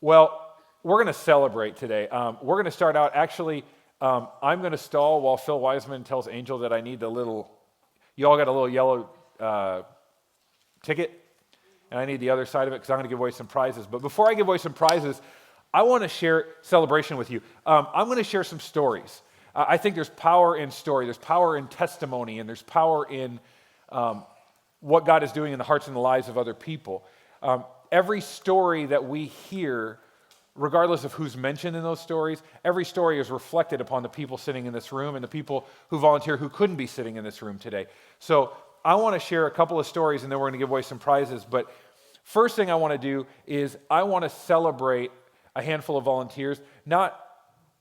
Well, we're going to celebrate today. We're going to start out, actually, I'm going to stall while Phil Wiseman tells Angel that I need you all got a little yellow ticket, and I need the other side of it because I'm going to give away some prizes. But before I give away some prizes, I want to share celebration with you. I'm going to share some stories. I think there's power in story, there's power in testimony, and there's power in what God is doing in the hearts and the lives of other people. Every story that we hear, regardless of who's mentioned in those stories, every story is reflected upon the people sitting in this room and the people who volunteer who couldn't be sitting in this room today. So I want to share a couple of stories, and then we're going to give away some prizes. But first thing I want to do is I want to celebrate a handful of volunteers, not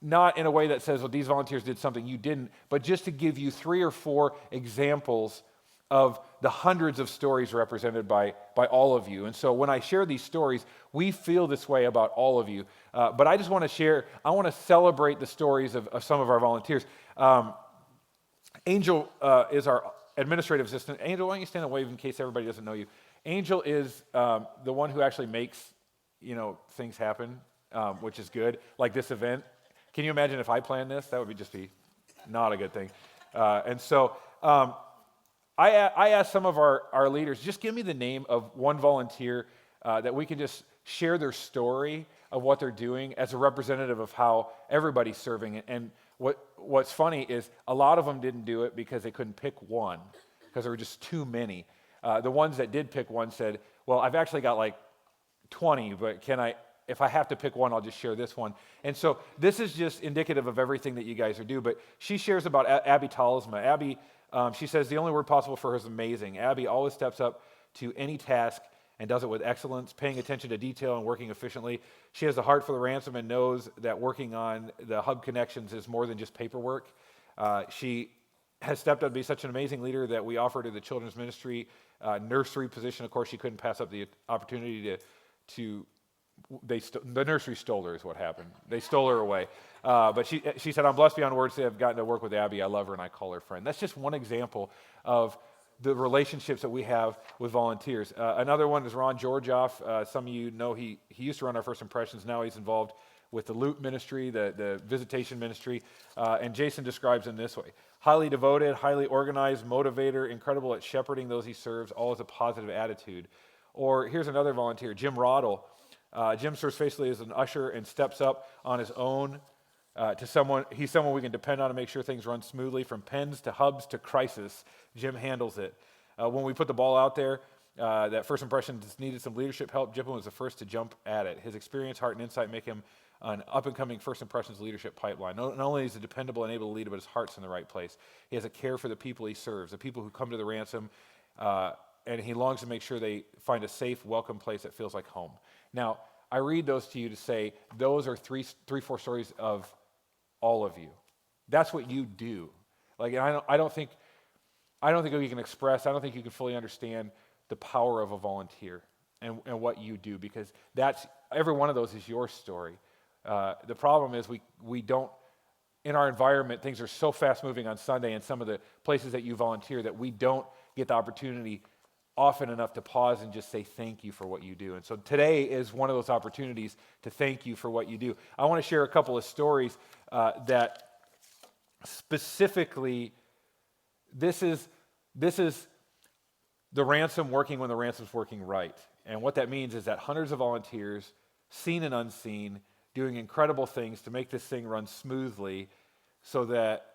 in a way that says, well, these volunteers did something you didn't, but just to give you 3 or 4 examples of the hundreds of stories represented by all of you. And so when I share these stories, we feel this way about all of you. But I just want to I want to celebrate the stories of some of our volunteers. Angel is our administrative assistant. Angel, why don't you stand and wave in case everybody doesn't know you? Angel is the one who actually makes, things happen, which is good, like this event. Can you imagine if I planned this? That would just be not a good thing. I asked some of our leaders, just give me the name of one volunteer that we can just share their story of what they're doing as a representative of how everybody's serving. And what's funny is a lot of them didn't do it because they couldn't pick one, because there were just too many. The ones that did pick one said, well, I've actually got like 20, but if I have to pick one, I'll just share this one. And so this is just indicative of everything that you guys are doing. But she shares about Abby Talisma. Abby, she says, the only word possible for her is amazing. Abby always steps up to any task and does it with excellence, paying attention to detail and working efficiently. She has a heart for the ransom and knows that working on the hub connections is more than just paperwork. She has stepped up to be such an amazing leader that we offered her the children's ministry nursery position. Of course, she couldn't pass up the opportunity the nursery stole her is what happened. They stole her away. But she said, I'm blessed beyond words to have gotten to work with Abby. I love her and I call her friend. That's just one example of the relationships that we have with volunteers. Another one is Ron Georgioff. Some of you know he used to run our First Impressions. Now he's involved with the Loop ministry, the visitation ministry. And Jason describes him this way: highly devoted, highly organized, motivator, incredible at shepherding those he serves, all with a positive attitude. Or here's another volunteer, Jim Roddle. Jim serves faithfully as an usher and steps up on his own to someone. He's someone we can depend on to make sure things run smoothly, from pens to hubs to crisis. Jim handles it. When we put the ball out there, that First Impressions needed some leadership help, Jim was the first to jump at it. His experience, heart, and insight make him an up-and-coming First Impressions leadership pipeline. Not only is he dependable and able to lead, but his heart's in the right place. He has a care for the people he serves, the people who come to the ransom, and he longs to make sure they find a safe, welcome place that feels like home. Now, I read those to you to say those are 4 stories of all of you. That's what you do. Like, I don't think we can express. I don't think you can fully understand the power of a volunteer and what you do, because every one of those is your story. The problem is we don't. In our environment, things are so fast moving on Sunday, and some of the places that you volunteer, that we don't get the opportunity often enough to pause and just say thank you for what you do. And so today is one of those opportunities to thank you for what you do. I want to share a couple of stories that specifically, this is the ransom working when the ransom's working right. And what that means is that hundreds of volunteers, seen and unseen, doing incredible things to make this thing run smoothly, so that,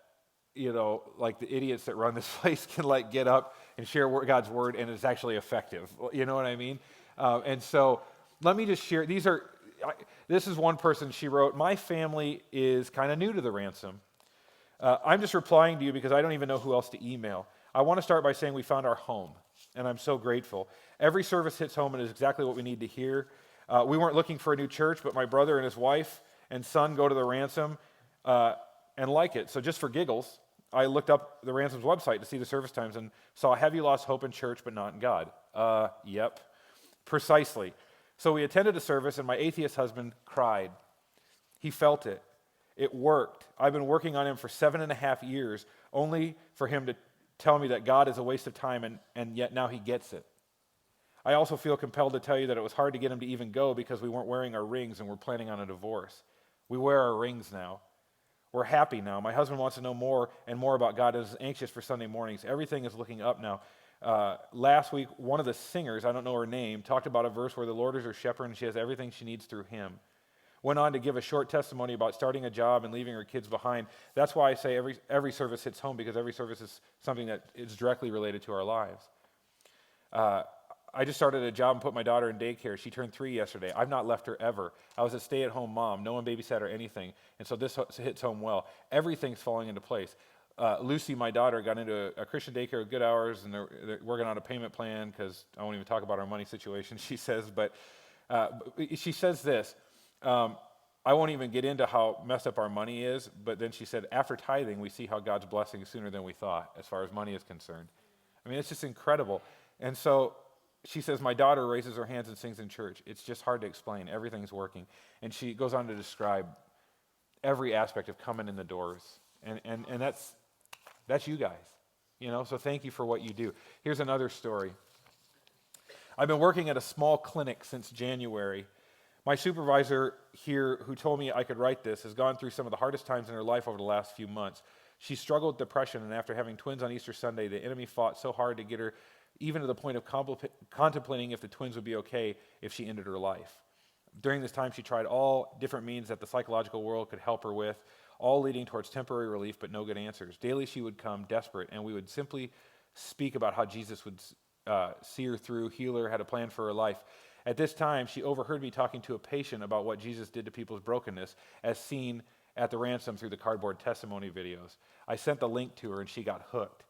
like the idiots that run this place can get up and share God's word, and it's actually effective. You know what I mean? And so let me just share. This is one person. She wrote, my family is kind of new to the ransom. I'm just replying to you because I don't even know who else to email. I want to start by saying we found our home, and I'm so grateful. Every service hits home and is exactly what we need to hear. We weren't looking for a new church, but my brother and his wife and son go to the ransom and like it. So just for giggles, I looked up the Ransom's website to see the service times and saw, have you lost hope in church but not in God? Yep, precisely. So we attended a service, and my atheist husband cried. He felt it. It worked. I've been working on him for 7.5 years, only for him to tell me that God is a waste of time, and yet now he gets it. I also feel compelled to tell you that it was hard to get him to even go because we weren't wearing our rings and we're planning on a divorce. We wear our rings now. We're happy now. My husband wants to know more and more about God and is anxious for Sunday mornings. Everything is looking up now. Last week, one of the singers, I don't know her name, talked about a verse where the Lord is her shepherd and she has everything she needs through him. Went on to give a short testimony about starting a job and leaving her kids behind. That's why I say every service hits home, because every service is something that is directly related to our lives. I just started a job and put my daughter in daycare. She turned 3 yesterday. I've not left her ever. I was a stay-at-home mom. No one babysat or anything. And so this hits home well. Everything's falling into place. Lucy, my daughter, got into a Christian daycare with good hours, and they're working on a payment plan because I won't even talk about our money situation, she says. But she says this. I won't even get into how messed up our money is, but then she said, after tithing, we see how God's blessing is sooner than we thought as far as money is concerned. I mean, it's just incredible. And so she says, my daughter raises her hands and sings in church. It's just hard to explain. Everything's working. And she goes on to describe every aspect of coming in the doors. And that's you guys, you know, so thank you for what you do. Here's another story. I've been working at a small clinic since January. My supervisor here, who told me I could write this, has gone through some of the hardest times in her life over the last few months. She struggled with depression, and after having twins on Easter Sunday, the enemy fought so hard to get her even to the point of contemplating if the twins would be okay if she ended her life. During this time, she tried all different means that the psychological world could help her with, all leading towards temporary relief, but no good answers. Daily, she would come desperate, and we would simply speak about how Jesus would see her through, heal her, had a plan for her life. At this time, she overheard me talking to a patient about what Jesus did to people's brokenness, as seen at the Ransom through the cardboard testimony videos. I sent the link to her, and she got hooked.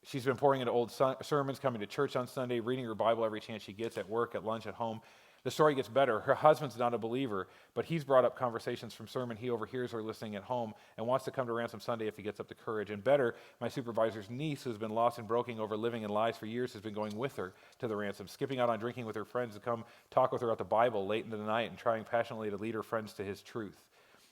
She's been pouring into old sermons, coming to church on Sunday, reading her Bible every chance she gets, at work, at lunch, at home. The story gets better. Her husband's not a believer, but he's brought up conversations from sermon. He overhears her listening at home and wants to come to Ransom Sunday if he gets up the courage. And better, my supervisor's niece, who's been lost and broken over living in lies for years, has been going with her to the Ransom, skipping out on drinking with her friends to come talk with her about the Bible late into the night and trying passionately to lead her friends to his truth.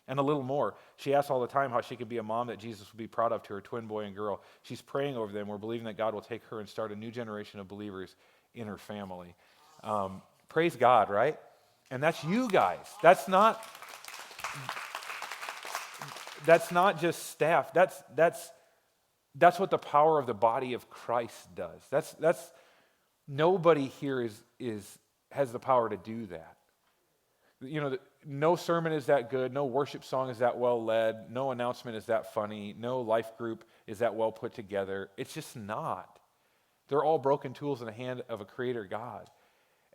And a little more. She asks all the time how she could be a mom that Jesus would be proud of to her twin boy and girl. She's praying over them. We're believing that God will take her and start a new generation of believers in her family. Praise God, right? And that's you guys. That's not just staff. That's what the power of the body of Christ does. That's nobody here has the power to do that. You know, no sermon is that good, no worship song is that well led, no announcement is that funny, no life group is that well put together. It's just not. They're all broken tools in the hand of a creator God.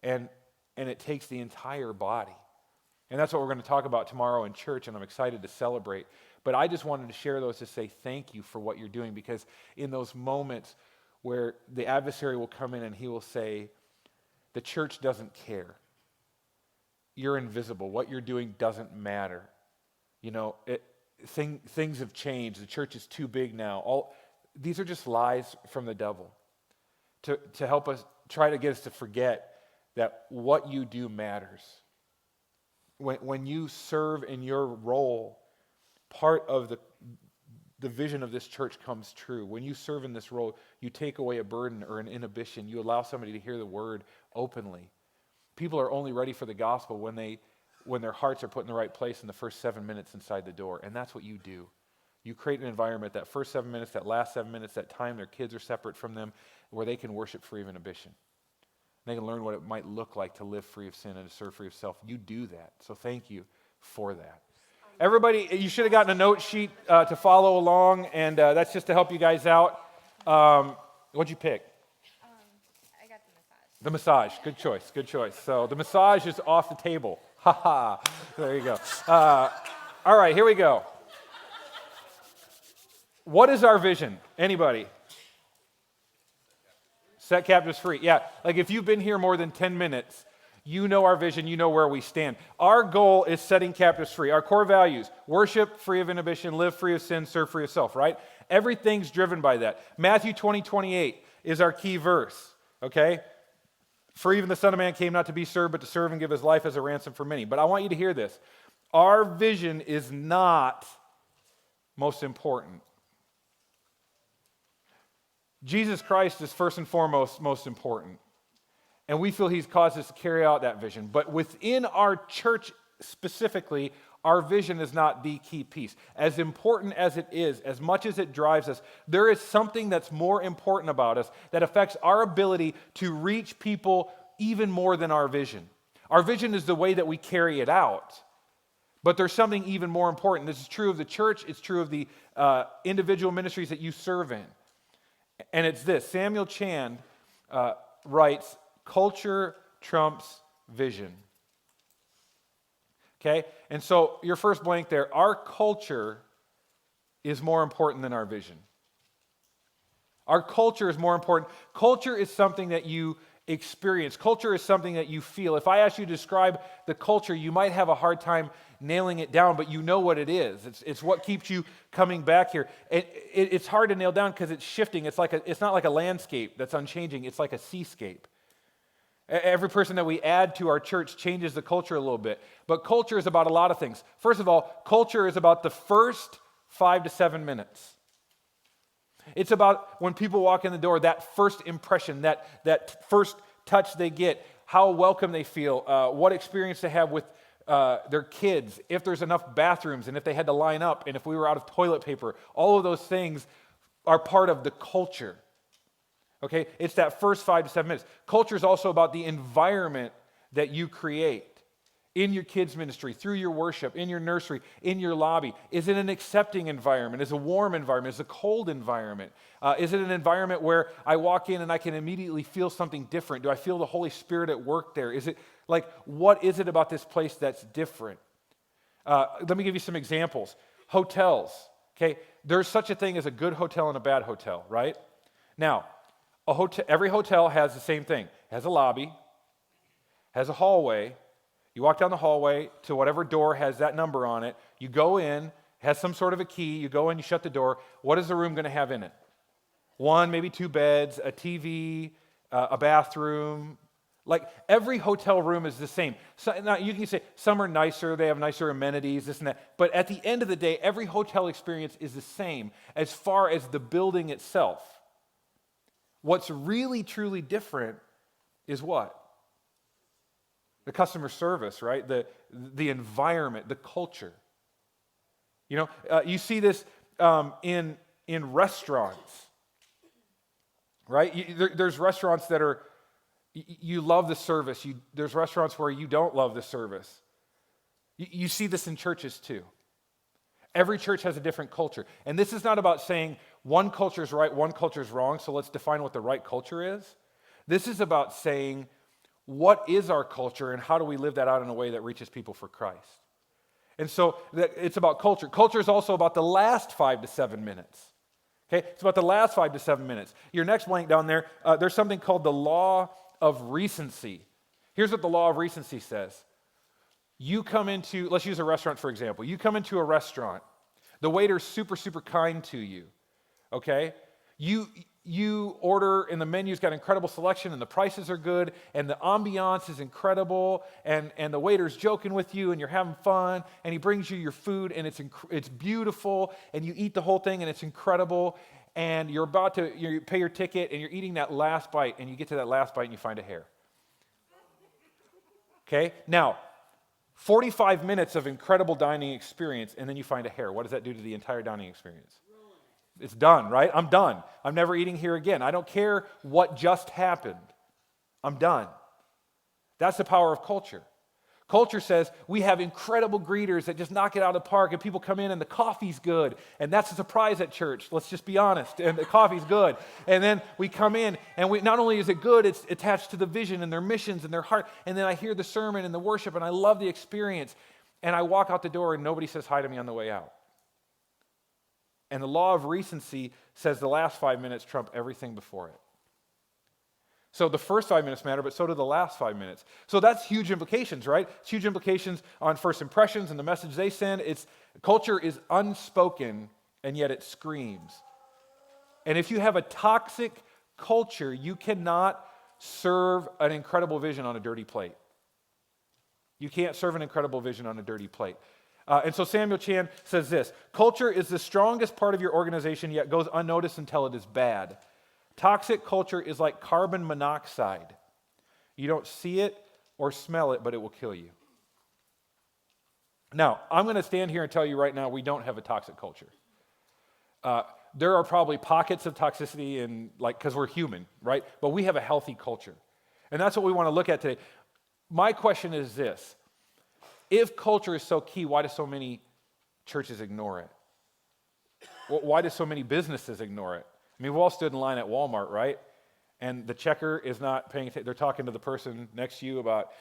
And it takes the entire body. And that's what we're going to talk about tomorrow in church, and I'm excited to celebrate. But I just wanted to share those to say thank you for what you're doing, because in those moments where the adversary will come in and he will say, the church doesn't care. You're invisible. What you're doing doesn't matter. You know, things have changed. The church is too big now. These are just lies from the devil to help us, try to get us to forget that what you do matters. When you serve in your role, part of the vision of this church comes true. When you serve in this role, you take away a burden or an inhibition. You allow somebody to hear the word openly. People are only ready for the gospel when their hearts are put in the right place in the first 7 minutes inside the door. And that's what you do. You create an environment, that first 7 minutes, that last 7 minutes, that time their kids are separate from them, where they can worship free of inhibition. They can learn what it might look like to live free of sin and to serve free of self. You do that. So thank you for that. Everybody, you should have gotten a note sheet to follow along, and that's just to help you guys out. What'd you pick? I got the massage. The massage. Good choice. Good choice. So the massage is off the table. Ha ha. There you go. All right, here we go. What is our vision? Anybody? Set captives free. Yeah, like if you've been here more than 10 minutes, you know our vision, you know where we stand. Our goal is setting captives free. Our core values: worship free of inhibition, live free of sin, serve free of self, right? Everything's driven by that. Matthew 20:28 is our key verse, okay? For even the Son of Man came not to be served, but to serve and give his life as a ransom for many. But I want you to hear this. Our vision is not most important. Jesus Christ is first and foremost most important. And we feel he's caused us to carry out that vision. But within our church specifically, our vision is not the key piece. As important as it is, as much as it drives us, there is something that's more important about us that affects our ability to reach people even more than our vision. Our vision is the way that we carry it out. But there's something even more important. This is true of the church. It's true of the individual ministries that you serve in. And it's this. Samuel Chand writes, culture trumps vision. Okay? And so your first blank there, our culture is more important than our vision. Our culture is more important. Culture is something that you experience. Culture is something that you feel. If I ask you to describe the culture, you might have a hard time nailing it down, but you know what it is. It's what keeps you coming back here. It's hard to nail down because it's shifting. It's not like a landscape that's unchanging. It's like a seascape. Every person that we add to our church changes the culture a little bit. But culture is about a lot of things. First of all, culture is about the first 5 to 7 minutes. It's about when people walk in the door, that first impression, that first touch they get, how welcome they feel, what experience they have with their kids, if there's enough bathrooms, and if they had to line up, and if we were out of toilet paper. All of those things are part of the culture. Okay, it's that first 5 to 7 minutes. Culture is also about the environment that you create in your kids' ministry, through your worship, in your nursery, in your lobby. Is it an accepting environment? Is it a warm environment? Is it a cold environment? Is it an environment where I walk in and I can immediately feel something different? Do I feel the Holy Spirit at work there? Is it like, what is it about this place that's different? Let me give you some examples. Hotels, okay? There's such a thing as a good hotel and a bad hotel, right? Now, every hotel has the same thing. It has a lobby, has a hallway. You walk down the hallway to whatever door has that number on it. You go in, has some sort of a key. You go in, you shut the door. What is the room going to have in it? 1, maybe 2 beds, a TV, a bathroom. Like every hotel room is the same. So, now you can say some are nicer, they have nicer amenities, this and that. But at the end of the day, every hotel experience is the same as far as the building itself. What's really, truly different is what? The customer service, right? The environment, the culture. You know, you see this in restaurants, right? There's restaurants that are, you love the service. There's restaurants where you don't love the service. You see this in churches too. Every church has a different culture. And this is not about saying one culture is right, one culture is wrong, so let's define what the right culture is. This is about saying, what is our culture and how do we live that out in a way that reaches people for Christ? And so it's about culture. Culture is also about the last 5 to 7 minutes. Okay? It's about the last 5 to 7 minutes. Your next blank down there, there's something called the law of recency. Here's what the law of recency says. You come into, let's use a restaurant for example. You come into a restaurant. The waiter's super, super kind to you. Okay? You order, and the menu's got incredible selection, and the prices are good, and the ambiance is incredible, and the waiter's joking with you, and you're having fun, and he brings you your food, and it's beautiful, and you eat the whole thing, and it's incredible, and you pay your ticket, and you're eating that last bite, and you get to that last bite, and you find a hair. Okay? Now, 45 minutes of incredible dining experience, and then you find a hair. What does that do to the entire dining experience? It's done, right? I'm done. I'm never eating here again. I don't care what just happened. I'm done. That's the power of culture. Culture says we have incredible greeters that just knock it out of the park, and people come in and the coffee's good, and that's a surprise at church. Let's just be honest, and the coffee's good. And then we come in, and not only is it good, it's attached to the vision and their missions and their heart, and then I hear the sermon and the worship, and I love the experience, and I walk out the door, and nobody says hi to me on the way out. And the law of recency says the last 5 minutes trump everything before it. So the first 5 minutes matter, but so do the last 5 minutes. So that's huge implications, right? It's huge implications on first impressions and the message they send. Culture is unspoken, and yet it screams. And if you have a toxic culture, you cannot serve an incredible vision on a dirty plate. You can't serve an incredible vision on a dirty plate. And so Samuel Chand says this, culture is the strongest part of your organization, yet goes unnoticed until it is bad. Toxic culture is like carbon monoxide. You don't see it or smell it, but it will kill you. Now, I'm going to stand here and tell you right now, we don't have a toxic culture. There are probably pockets of toxicity because we're human, right? But we have a healthy culture. And that's what we want to look at today. My question is this. If culture is so key, why do so many churches ignore it? Why do so many businesses ignore it? I mean, we've all stood in line at Walmart, right? And the checker is not paying attention. They're talking to the person next to you about,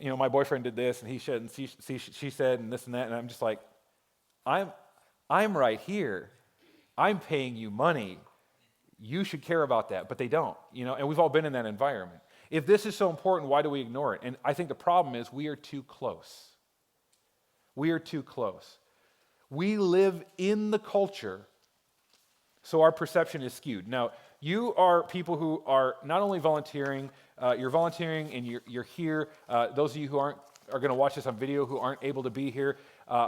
my boyfriend did this, and he should, and she said, and this and that. And I'm just like, I'm right here. I'm paying you money. You should care about that. But they don't, and we've all been in that environment. If this is so important, why do we ignore it? And I think the problem is we are too close. We are too close. We live in the culture, so our perception is skewed. Now, you are people who are not only volunteering, you're volunteering and you're here. Those of you who are going to watch this on video who aren't able to be here,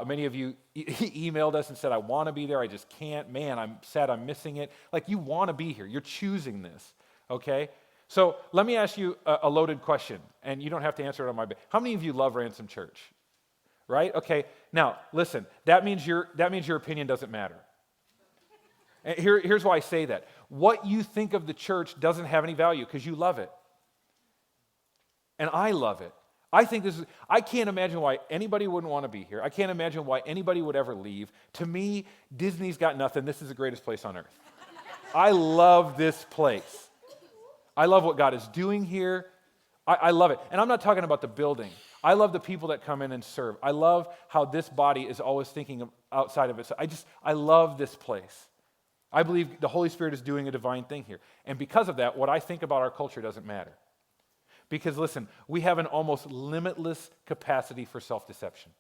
many of you emailed us and said, I want to be there, I just can't. Man, I'm sad I'm missing it. Like, you want to be here. You're choosing this, okay? So let me ask you a loaded question, and you don't have to answer it on my behalf. How many of you love Ransom Church? Right? Okay. Now, listen, that means your opinion doesn't matter. And here's why I say that. What you think of the church doesn't have any value because you love it. And I love it. I can't imagine why anybody wouldn't want to be here. I can't imagine why anybody would ever leave. To me, Disney's got nothing. This is the greatest place on earth. I love this place. I love what God is doing here. I love it. And I'm not talking about the building. I love the people that come in and serve. I love how this body is always thinking of outside of it. So I love this place. I believe the Holy Spirit is doing a divine thing here. And because of that, what I think about our culture doesn't matter. Because listen, we have an almost limitless capacity for self-deception.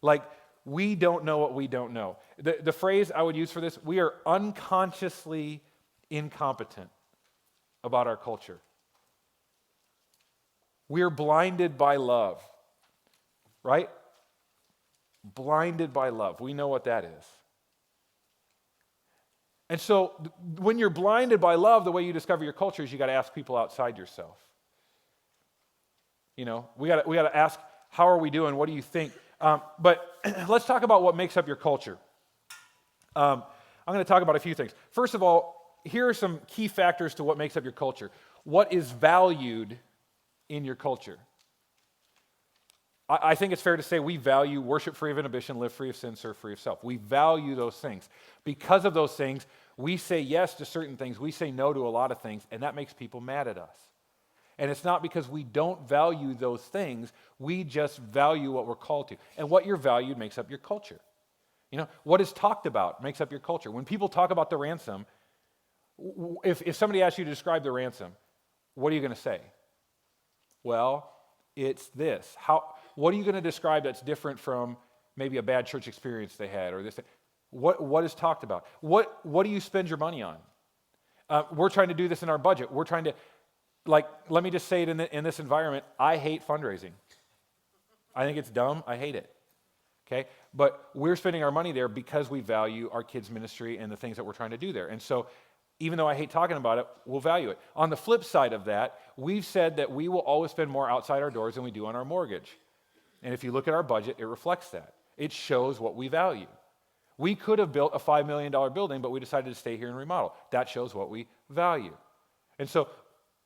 Like, we don't know what we don't know. The phrase I would use for this, we are unconsciously incompetent about our culture. We are blinded by love, right? Blinded by love. We know what that is. And so when you're blinded by love, the way you discover your culture is you got to ask people outside yourself. We got to ask, how are we doing? What do you think? But let's talk about what makes up your culture. I'm going to talk about a few things. First of all, here are some key factors to what makes up your culture. What is valued in your culture? I think it's fair to say we value worship free of inhibition, live free of sin, serve free of self. We value those things. Because of those things, we say yes to certain things. We say no to a lot of things, and that makes people mad at us. And it's not because we don't value those things. We just value what we're called to. And what you're valued makes up your culture. What is talked about makes up your culture. When people talk about the ransom, if somebody asks you to describe the ransom, what are you going to say? Well, it's this. What are you going to describe that's different from maybe a bad church experience they had or this? What is talked about? What do you spend your money on? We're trying to do this in our budget. We're trying to, let me just say it in this environment. I hate fundraising. I think it's dumb. I hate it. Okay? But we're spending our money there because we value our kids' ministry and the things that we're trying to do there. And so even though I hate talking about it, we'll value it. On the flip side of that, we've said that we will always spend more outside our doors than we do on our mortgage. And if you look at our budget, it reflects that. It shows what we value. We could have built a $5 million building, but we decided to stay here and remodel. That shows what we value. And so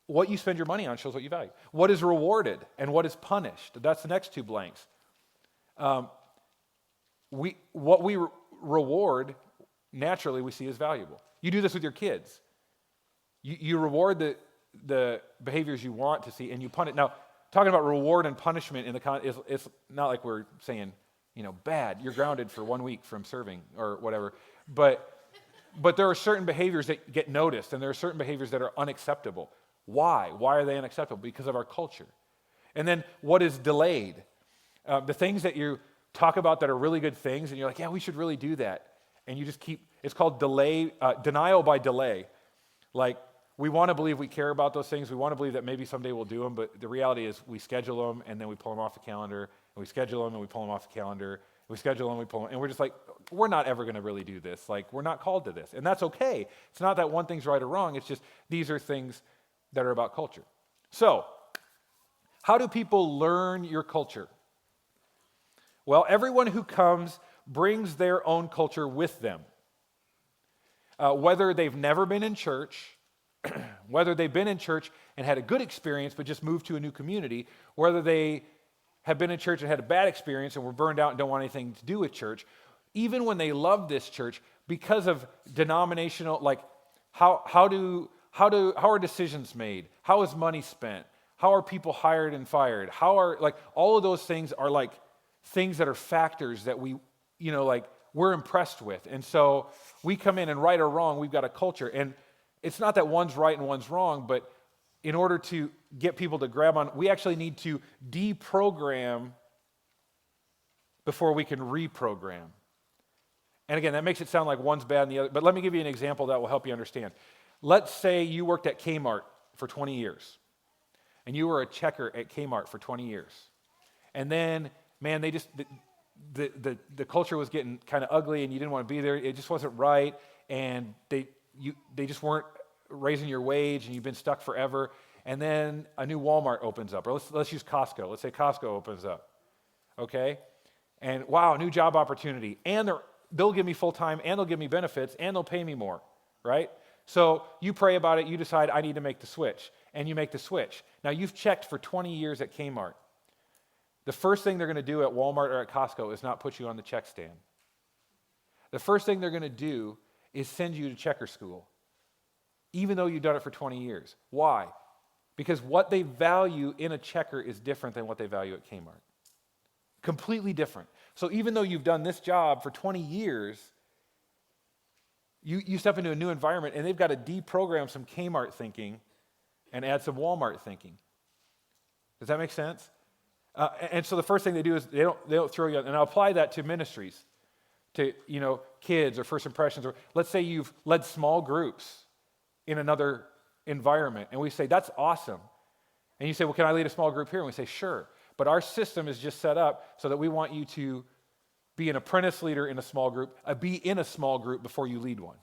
what you spend your money on shows what you value. What is rewarded and what is punished? That's the next two blanks. What we reward, naturally, we see as valuable. You do this with your kids. You reward the behaviors you want to see, and you punish. Now, talking about reward and punishment it's not like we're saying, bad. You're grounded for 1 week from serving or whatever. But there are certain behaviors that get noticed, and there are certain behaviors that are unacceptable. Why? Why are they unacceptable? Because of our culture. And then what is delayed? The things that you talk about that are really good things, and you're like, yeah, we should really do that. And you just it's called denial by delay. Like, we want to believe we care about those things. We want to believe that maybe someday we'll do them, but the reality is we schedule them, and then we pull them off the calendar, and we schedule them, and we pull them off the calendar, and we schedule them, and we pull them, and we're just like, we're not ever going to really do this. Like, we're not called to this. And that's okay. It's not that one thing's right or wrong. It's just these are things that are about culture. So, How do people learn your culture? Well, everyone who comes brings their own culture with them. Whether they've never been in church, whether they've been in church and had a good experience but just moved to a new community, whether they have been in church and had a bad experience and were burned out and don't want anything to do with church, even when they love this church, because of denominational, like how are decisions made? How is money spent? How are people hired and fired? How are, like, all of those things are like things that are factors that we, we're impressed with. And so we come in and right or wrong, we've got a culture. And it's not that one's right and one's wrong, but in order to get people to grab on, we actually need to deprogram before we can reprogram. And again, that makes it sound like one's bad and the other, but let me give you an example that will help you understand. Let's say you worked at Kmart for 20 years, and you were a checker at Kmart for 20 years. And then, man, they just, the culture was getting kind of ugly, and you didn't want to be there. It just wasn't right, and they just weren't raising your wage, and you've been stuck forever. And then a new Walmart opens up, or let's use Costco. Let's say Costco opens up, okay? And wow, new job opportunity, and they'll give me full-time, and they'll give me benefits, and they'll pay me more, right? So you pray about it, you decide I need to make the switch, and you make the switch. Now you've checked for 20 years at Kmart. The first thing they're going to do at Walmart or at Costco is not put you on the check stand. The first thing they're going to do is send you to checker school, even though you've done it for 20 years. Why? Because what they value in a checker is different than what they value at Kmart. Completely different. So even though you've done this job for 20 years, you step into a new environment, and they've got to deprogram some Kmart thinking and add some Walmart thinking. Does that make sense? And so the first thing they do is they don't throw you out. And I'll apply that to ministries, to kids or first impressions. Or let's say you've led small groups in another environment, and we say, that's awesome. And you say, well, can I lead a small group here? And we say, sure. But our system is just set up so that we want you to be an apprentice leader in a small group, be in a small group before you lead one.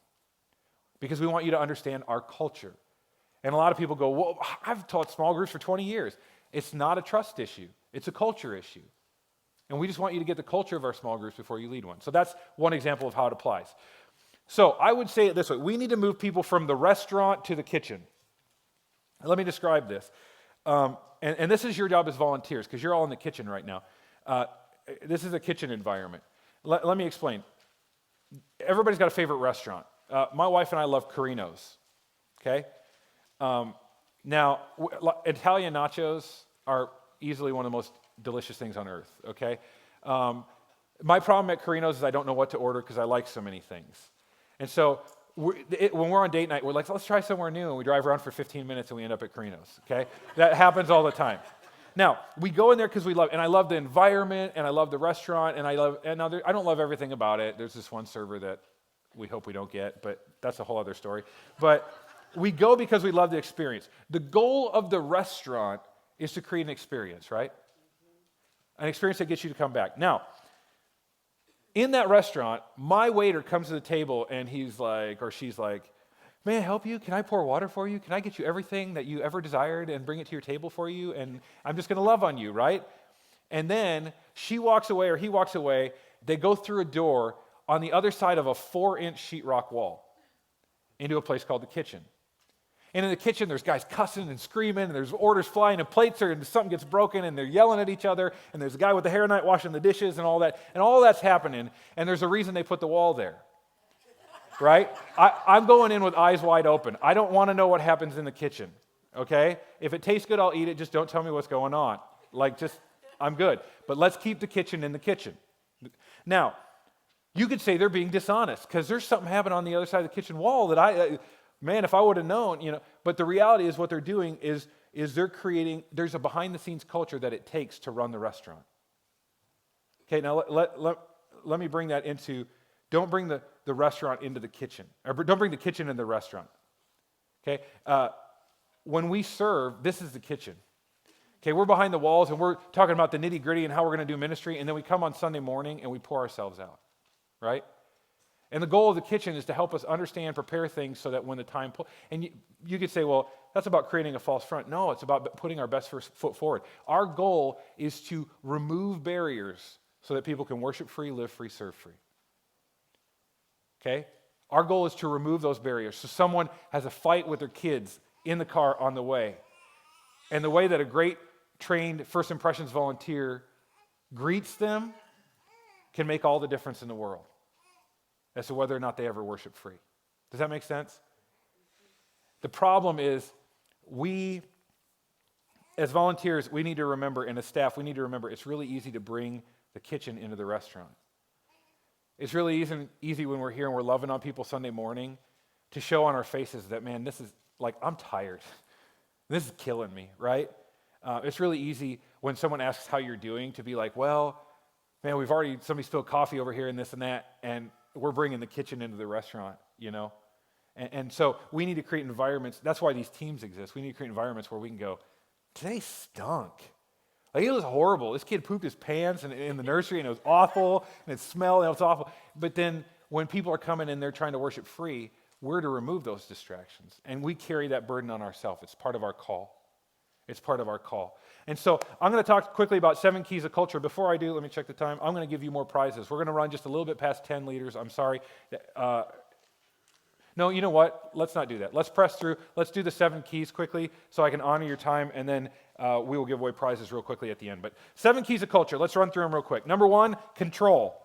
Because we want you to understand our culture. And a lot of people go, well, I've taught small groups for 20 years. It's not a trust issue. It's a culture issue. And we just want you to get the culture of our small groups before you lead one. So that's one example of how it applies. So I would say it this way. We need to move people from the restaurant to the kitchen. Let me describe this. And this is your job as volunteers, because you're all in the kitchen right now. This is a kitchen environment. Let me explain. Everybody's got a favorite restaurant. My wife and I love Carino's, okay? Now, Italian nachos are easily one of the most delicious things on earth, okay? My problem at Carino's is I don't know what to order because I like so many things. And so when we're on date night, we're like, let's try somewhere new, and we drive around for 15 minutes and we end up at Carino's, okay? That happens all the time. Now, we go in there because we love, and I love the environment, and I love the restaurant, and I don't love everything about it. There's this one server that we hope we don't get, but that's a whole other story. But we go because we love the experience. The goal of the restaurant is to create an experience, right? An experience that gets you to come back. Now, in that restaurant, my waiter comes to the table and he's like, or she's like, may I help you? Can I pour water for you? Can I get you everything that you ever desired and bring it to your table for you? And I'm just going to love on you, right? And then she walks away or he walks away. They go through a door on the other side of a 4-inch sheetrock wall into a place called the kitchen. And in the kitchen, there's guys cussing and screaming, and there's orders flying, and plates and something gets broken, and they're yelling at each other, and there's a guy with the hair net washing the dishes and all that, and all that's happening, and there's a reason they put the wall there, right? I'm going in with eyes wide open. I don't want to know what happens in the kitchen, okay? If it tastes good, I'll eat it. Just don't tell me what's going on. I'm good. But let's keep the kitchen in the kitchen. Now, you could say they're being dishonest because there's something happening on the other side of the kitchen wall that man, if I would have known, But the reality is what they're doing is they're creating, there's a behind-the-scenes culture that it takes to run the restaurant. Okay, now let me bring that into, don't bring the restaurant into the kitchen, or don't bring the kitchen into the restaurant. Okay, when we serve, this is the kitchen. Okay, we're behind the walls and we're talking about the nitty-gritty and how we're going to do ministry, and then we come on Sunday morning and we pour ourselves out, right? And the goal of the kitchen is to help us understand, prepare things so that when the time... And you could say, well, that's about creating a false front. No, it's about putting our best first foot forward. Our goal is to remove barriers so that people can worship free, live free, serve free. Okay? Our goal is to remove those barriers. So someone has a fight with their kids in the car on the way. And the way that a great trained First Impressions volunteer greets them can make all the difference in the world as to whether or not they ever worship free. Does that make sense? The problem is we, as volunteers, we need to remember, and as staff, we need to remember it's really easy to bring the kitchen into the restaurant. It's really easy when we're here and we're loving on people Sunday morning to show on our faces that, man, this is like, I'm tired. This is killing me, right? It's really easy when someone asks how you're doing to be like, well, man, somebody spilled coffee over here and this and that, and we're bringing the kitchen into the restaurant, you know? And so we need to create environments. That's why these teams exist. We need to create environments where we can go, today stunk. Like, it was horrible. This kid pooped his pants in the nursery, and it was awful, and it smelled, and it was awful. But then when people are coming and they're trying to worship free, we're to remove those distractions. And we carry that burden on ourselves. It's part of our call. It's part of our call. And so I'm going to talk quickly about 7 keys of culture. Before I do, let me check the time. I'm going to give you more prizes. We're going to run just a little bit past 10 leaders. I'm sorry. No, you know what? Let's not do that. Let's press through. Let's do the 7 keys quickly so I can honor your time, and then we will give away prizes real quickly at the end. But 7 keys of culture. Let's run through them real quick. Number 1, control.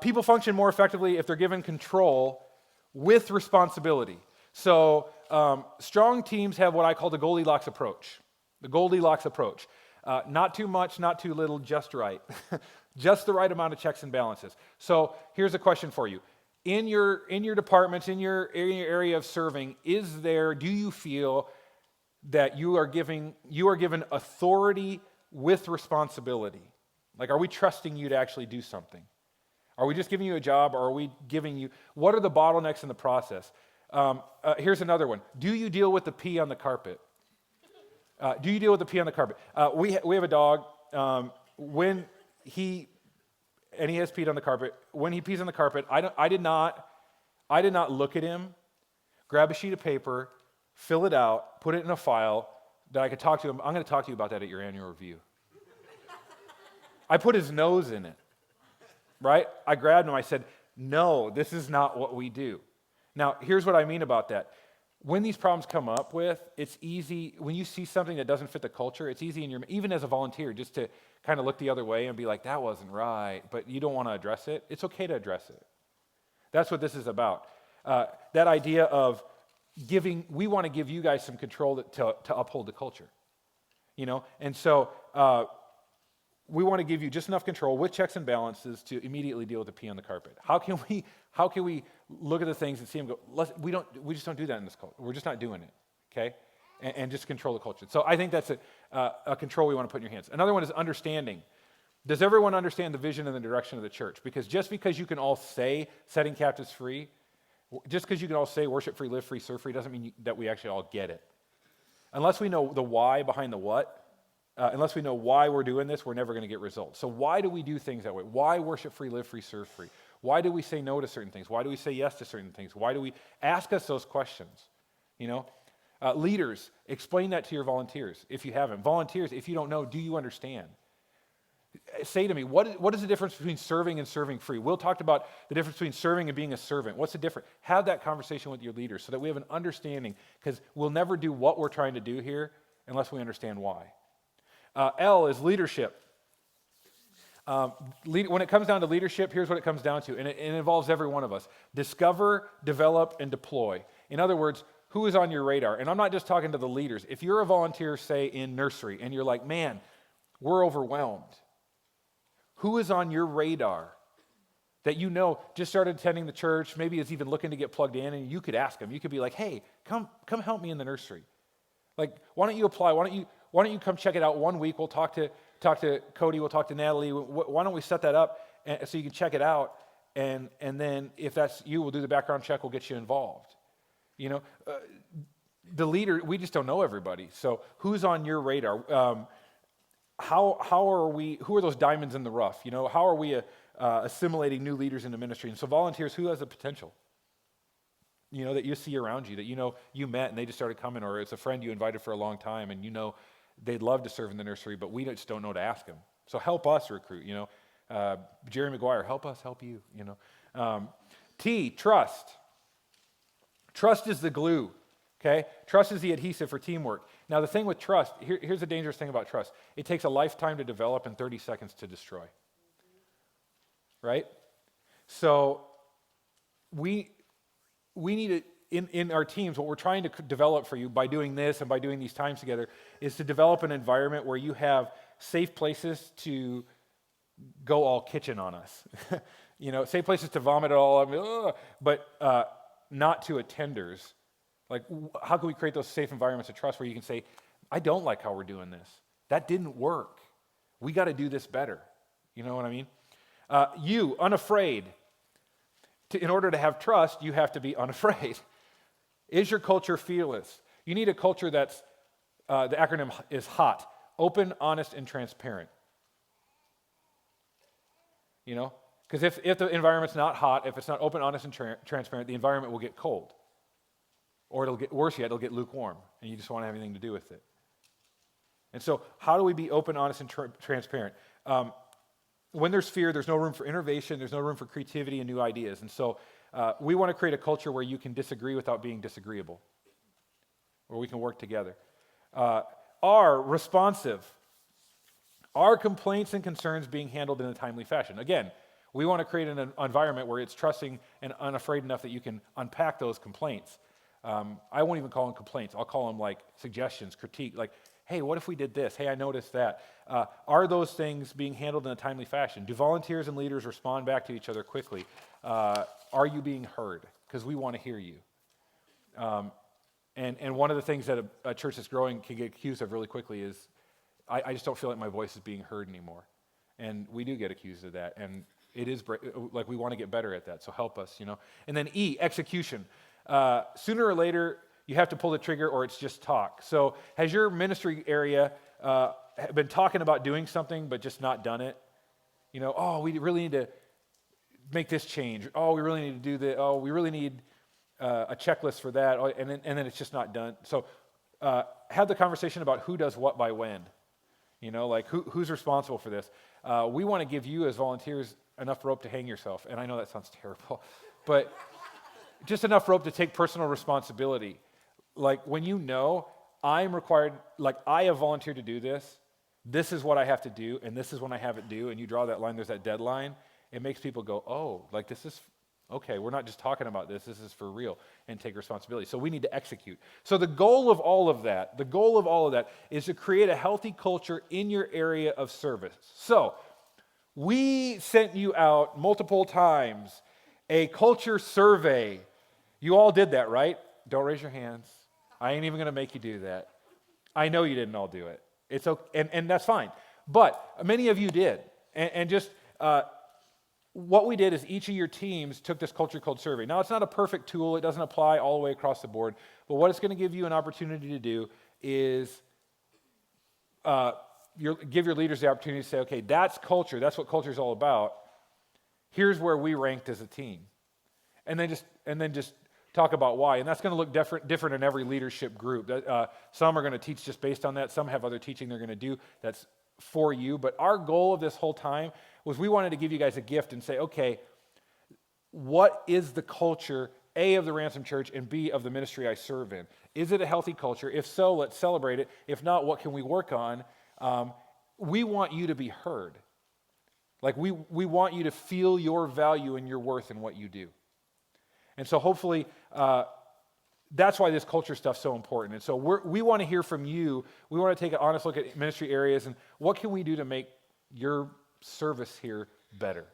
People function more effectively if they're given control with responsibility. So strong teams have what I call the Goldilocks approach. The Goldilocks approach. Not too much, not too little, just right. Just the right amount of checks and balances. So here's a question for you. In your departments, in your area of serving, do you feel that you are given authority with responsibility? Like, are we trusting you to actually do something? Are we just giving you a job, or are we giving you, what are the bottlenecks in the process? Here's another one. Do you deal with the pee on the carpet? Do you deal with the pee on the carpet? We have a dog. When he has peed on the carpet. When he pees on the carpet, I did not look at him, grab a sheet of paper, fill it out, put it in a file that I could talk to him. I'm going to talk to you about that at your annual review. I put his nose in it, right? I grabbed him. I said, no, this is not what we do. Now, here's what I mean about that. When these problems come up with, it's easy, when you see something that doesn't fit the culture, it's easy even as a volunteer, just to kind of look the other way and be like, that wasn't right, but you don't want to address it. It's okay to address it. That's what this is about. That idea of we want to give you guys some control to uphold the culture, you know? And so we want to give you just enough control with checks and balances to immediately deal with the pee on the carpet. How can we look at the things and see them go, we just don't do that in this culture. We're just not doing it, okay? And just control the culture. So I think that's a control we want to put in your hands. Another one is understanding. Does everyone understand the vision and the direction of the church? Because just because you can all say setting captives free, just because you can all say worship free, live free, serve free, doesn't mean that we actually all get it. Unless we know the why behind the what, unless we know why we're doing this, we're never going to get results. So why do we do things that way? Why worship free, live free, serve free? Why do we say no to certain things? Why do we say yes to certain things? Why do we ask us those questions? You know? Leaders, explain that to your volunteers if you haven't. Volunteers, if you don't know, do you understand? Say to me, what is the difference between serving and serving free? Will talked about the difference between serving and being a servant. What's the difference? Have that conversation with your leaders so that we have an understanding, because we'll never do what we're trying to do here unless we understand why. L is leadership. When it comes down to leadership, here's what it comes down to, and it involves every one of us. Discover, develop, and deploy. In other words, who is on your radar? And I'm not just talking to the leaders. If you're a volunteer, say, in nursery, and you're like, man, we're overwhelmed. Who is on your radar that you know just started attending the church, maybe is even looking to get plugged in, and you could ask them. You could be like, hey, come help me in the nursery. Like, why don't you apply? Why don't you come check it out 1 week? We'll talk to Cody, we'll talk to Natalie. Why don't we set that up so you can check it out, and then if that's you, we'll do the background check, we'll get you involved. You know, the leader, we just don't know everybody. So who's on your radar? Who are those diamonds in the rough? You know, how are we assimilating new leaders into ministry. And so volunteers, who has the potential? That you see around you, that you met and they just started coming, or it's a friend you invited for a long time and they'd love to serve in the nursery, but we just don't know to ask them. So help us recruit, Jerry McGuire, help us help you, T, trust. Trust is the glue, okay? Trust is the adhesive for teamwork. Now the thing with trust, here's the dangerous thing about trust. It takes a lifetime to develop and 30 seconds to destroy, right? So we need to, in our teams, what we're trying to develop for you by doing this and by doing these times together is to develop an environment where you have safe places to go all kitchen on us. Safe places to vomit it all up, but not to attenders. Like, how can we create those safe environments of trust where you can say, I don't like how we're doing this. That didn't work. We got to do this better. You know what I mean? You, unafraid. In order to have trust, you have to be unafraid. Is your culture fearless? You need a culture that's, the acronym is HOT, open, honest, and transparent. Because if the environment's not hot, if it's not open, honest, and transparent, the environment will get cold. Or it'll get worse yet, it'll get lukewarm, and you just won't have anything to do with it. And so how do we be open, honest, and transparent? When there's fear, there's no room for innovation, there's no room for creativity and new ideas. And so we want to create a culture where you can disagree without being disagreeable, where we can work together. R, responsive. Are complaints and concerns being handled in a timely fashion? Again, we want to create an environment where it's trusting and unafraid enough that you can unpack those complaints. I won't even call them complaints. I'll call them like suggestions, critique, like, hey, what if we did this? Hey, I noticed that. Are those things being handled in a timely fashion? Do volunteers and leaders respond back to each other quickly? Are you being heard? Because we want to hear you. And one of the things that a church that's growing can get accused of really quickly is, I just don't feel like my voice is being heard anymore. And we do get accused of that. And it is, like, we want to get better at that. So help us, And then E, execution. Sooner or later, you have to pull the trigger or it's just talk. So has your ministry area been talking about doing something but just not done it? We really need to make this change. Oh, we really need to do that. Oh, we really need a checklist for that. Oh, and then it's just not done. So have the conversation about who does what by when. Like who's responsible for this. We want to give you as volunteers enough rope to hang yourself. And I know that sounds terrible, but just enough rope to take personal responsibility. Like when I'm required, like I have volunteered to do this, this is what I have to do, and this is when I have it due, and you draw that line, there's that deadline, it makes people go, oh, like this is, okay, we're not just talking about this is for real, and take responsibility. So we need to execute. So the goal of all of that is to create a healthy culture in your area of service. So we sent you out multiple times a culture survey. You all did that, right? Don't raise your hands. I ain't even going to make you do that. I know you didn't all do it. It's okay, and that's fine. But many of you did. And just what we did is each of your teams took this culture code survey. Now, it's not a perfect tool. It doesn't apply all the way across the board. But what it's going to give you an opportunity to do is give your leaders the opportunity to say, okay, that's culture. That's what culture is all about. Here's where we ranked as a team. And then just talk about why. And that's going to look different in every leadership group. Some are going to teach just based on that. Some have other teaching they're going to do that's for you. But our goal of this whole time was we wanted to give you guys a gift and say, okay, what is the culture, A, of the Ransom Church, and B, of the ministry I serve in? Is it a healthy culture? If so, let's celebrate it. If not, what can we work on? We want you to be heard. Like we want you to feel your value and your worth in what you do. And so hopefully that's why this culture stuff's so important. And so we want to hear from you. We want to take an honest look at ministry areas and what can we do to make your service here better?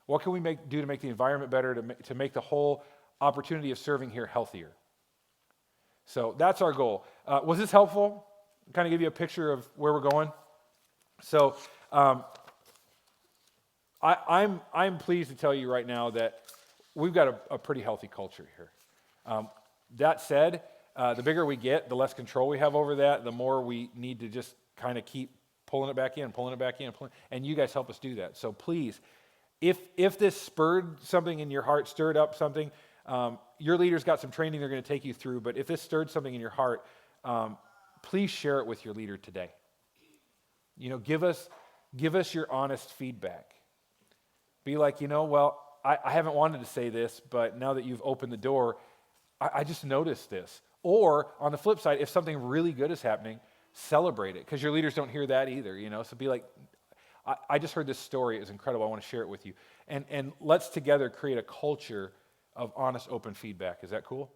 What can we do to make the environment better, to make the whole opportunity of serving here healthier? So that's our goal. Was this helpful? Kind of give you a picture of where we're going? So I'm pleased to tell you right now that we've got a pretty healthy culture here. That said, the bigger we get, the less control we have over that, the more we need to just kind of keep pulling it back in, and you guys help us do that. So please, If this spurred something in your heart, stirred up something, your leader's got some training they're going to take you through, but if this stirred something in your heart, please share it with your leader today. Give us your honest feedback. Be like, well, I haven't wanted to say this, but now that you've opened the door, I just noticed this. Or on the flip side, if something really good is happening, celebrate it, because your leaders don't hear that either, So be like, I just heard this story. It was incredible. I want to share it with you. And let's together create a culture of honest, open feedback. Is that cool?